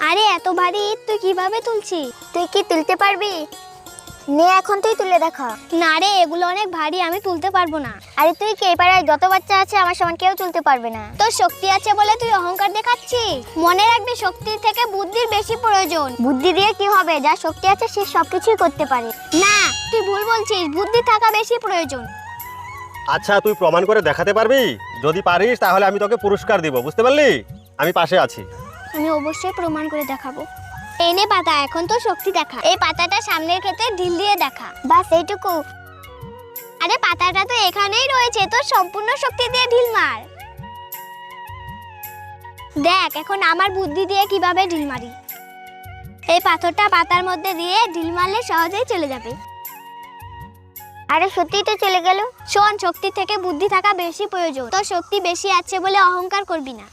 আরে এত ভারী তুই কিভাবে তুলছিস? তুই কি তুলতে পারবি? নে এখন তুই তুলে দেখা। না রে, এগুলো অনেক ভারী, আমি তুলতে পারবো না। আরে তুই কে, পাড়ায় যত বাচ্চা আছে আমার সমান কেউ তুলতে পারবে না। তোর শক্তি আছে বলে তুই অহংকার দেখাচ্ছিস। মনে রাখবি, শক্তির থেকে বুদ্ধির বেশি প্রয়োজন। বুদ্ধি দিয়ে কি হবে? যা শক্তি আছে সে সবকিছুই করতে পারে। না, তুই ভুল বলছিস, বুদ্ধি থাকা বেশি প্রয়োজন। আচ্ছা, তুই প্রমাণ করে দেখাতে পারবি? যদি পারিস তাহলে আমি তোকে পুরস্কার দিব, বুঝতে পারলি? আমি পাশে আছি। আমি অবশ্যই প্রমাণ করে দেখাবো। এনে পাতা, এখন তো শক্তি দেখা। এই পাতাটা সামনের ক্ষেত্রে ঢিল দিয়ে দেখা। বাস এইটুকু? আরে পাতাটা তো এখানেই রয়েছে, তোর সম্পূর্ণ শক্তি দিয়ে ঢিল মার। দেখ এখন আমার বুদ্ধি দিয়ে কিভাবে ঢিল মারি। এই পাথরটা পাতার মধ্যে দিয়ে ঢিল মারলে সহজেই চলে যাবে। আরে সত্যিই তো চলে গেল। শোন, শক্তি থেকে বুদ্ধি থাকা বেশি প্রয়োজন। তোর শক্তি বেশি আছে বলে অহংকার করবি না।